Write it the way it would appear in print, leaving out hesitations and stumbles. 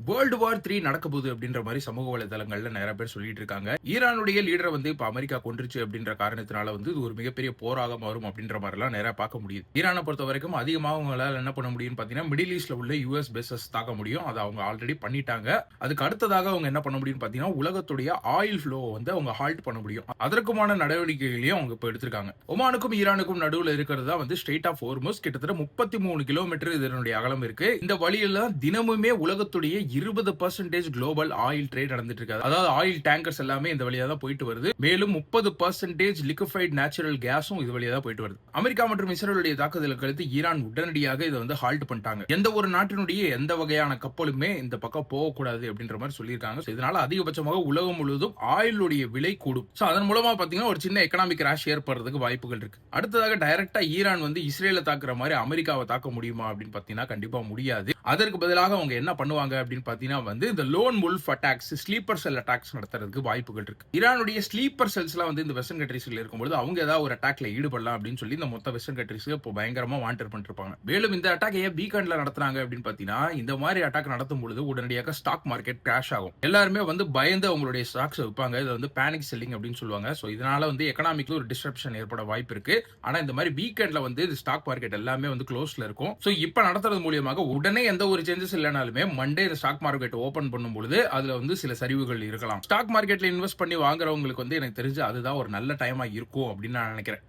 World war 3 நடக்க போகுது அப்படின்ற மாதிரி சமூக வலைதளங்கள்ல நிறைய பேர் சொல்லிட்டு இருக்காங்க. ஈரானுடைய லீடரை வந்து இப்ப அமெரிக்கா கொன்றுச்சு அப்படின்ற காரணத்தினால வந்து இது ஒரு மிகப்பெரிய போராக மாறும் அப்படின்ற மாதிரிலாம் நிறைய பார்க்க முடியுது. ஈரானை பொறுத்த வரைக்கும் அதிகமாக அவங்களால என்ன பண்ண முடியும்னு பாத்தீங்கன்னா மிடில் ஈஸ்ட்ல உள்ள யூஎஸ் பேசஸ் தாக்க முடியும். அதை அவங்க ஆல்ரெடி பண்ணிட்டாங்க. அதுக்கு அடுத்ததாக அவங்க என்ன பண்ண முடியும்னு பாத்தீங்கன்னா உலகத்துடைய ஆயில் ஃப்ளோ வந்து அவங்க ஹால்ட் பண்ண முடியும். அதற்குமான நடவடிக்கைகளையும் அவங்க இப்ப எடுத்திருக்காங்க. ஒமானுக்கும் ஈரானுக்கும் நடுவில் இருக்கிறதா வந்து ஸ்ட்ரெயிட் ஆஃப் ஹோர்முஸ் கிட்டத்தட்ட 33 கிலோமீட்டர் இதனுடைய அகலம் இருக்கு. இந்த வழியில தினமுமே உலகத்துடைய 20% குளோபல் ஆயில் ட்ரேட் நடந்துட்டு இருக்கு. அதாவது ஆயில் டேங்கர்ஸ் எல்லாமே இந்த வழியா தான் போயிட்டு வருது. மேலும் 30% லிக்விஃபைட் நேச்சுரல் கேஸும் இது வழியா தான் போயிட்டு வருது. அமெரிக்கா மற்றும் இஸ்ரேலுடைய தாக்குதலுக்கு அடுத்து ஈரான் உடனடியாக இதை வந்து ஹால்ட் பண்ணிட்டாங்க. எந்த ஒரு நாட்டினுடைய எந்த வகையான கப்பலுமே இந்த பக்கம் போகக்கூடாது அப்படின்ற மாதிரி சொல்லியிருக்காங்க. இதனால அதிகபட்சமாக உலகம் முழுவதும் ஆயிலுடைய விலை கூடும். அதன் மூலமா பாத்தீங்கன்னா ஒரு சின்ன எக்கனாமிக் கிராஷ் ஏற்படுறதுக்கு வாய்ப்புகள் இருக்கு. அடுத்ததாக டைரக்டா ஈரான் வந்து இஸ்ரேலை தாக்குற மாதிரி அமெரிக்காவை தாக்க முடியுமா அப்படின்னு பாத்தீங்கன்னா கண்டிப்பா முடியாது. அதற்கு பதிலாக அவங்க என்ன பண்ணுவாங்க அப்படின்னு பாத்தீங்கன்னா வந்து இந்த லோன் வுல்ஃப் அட்டாக்ஸ், ஸ்லீப்பர் செல் அட்டாக்ஸ் நடத்துறதுக்கு வாய்ப்புகள் இருக்கு. ஈரானுடைய ஸ்லீப்பர் செல்ஸ்லாம் வந்து இந்த வெஸ்டர்ன் கண்ட்ரீஸ்ல இருக்கும்போது அவங்க ஏதாவது ஒரு அட்டாக்ல ஈடுபடலாம் அப்படின்னு சொல்லி இந்த மொத்த வெஸ்டர்ன் கண்ட்ரீஸ் இப்போ பயங்கரமா வாண்டர் பண்ணிருப்பாங்க. மேலும் இந்த அட்டாக் ஏன் வீக்கெண்ட்ல நடத்துறாங்க அப்படின்னு பாத்தீங்கன்னா இந்த மாதிரி அட்டாக் நடத்தும் பொழுது உடனடியாக ஸ்டாக் மார்க்கெட் கிராஷ் ஆகும். எல்லாருமே வந்து பயந்து அவங்களுடைய ஸ்டாக்ஸ் விற்பாங்க. இதை வந்து பேனிக் செல்லிங் அப்படின்னு சொல்லுவாங்க. சோ இதனால வந்து எக்கனாமிக்ல ஒரு டிஸ்ரப்ஷன் ஏற்பட வாய்ப்பு இருக்கு. ஆனா இந்த மாதிரி வீக்கெண்ட்ல வந்து ஸ்டாக் மார்க்கெட் எல்லாமே வந்து க்ளோஸ்ல இருக்கும். சோ இப்ப நடத்துறது மூலியமாக உடனே எந்த ஒரு சேஞ்சஸ் இல்லனாலுமே மண்டே இந்த ஸ்டாக் மார்க்கெட் ஓபன் பண்ணும் பொழுது அதுல வந்து சில சரிவுகள் இருக்கலாம். ஸ்டாக் மார்க்கெட்ல இன்வெஸ்ட் பண்ணி வாங்குறவங்களுக்கு வந்து எனக்கு தெரிஞ்சு அதுதான் ஒரு நல்ல டைமா இருக்கும் அப்படின்னு நான் நினைக்கிறேன்.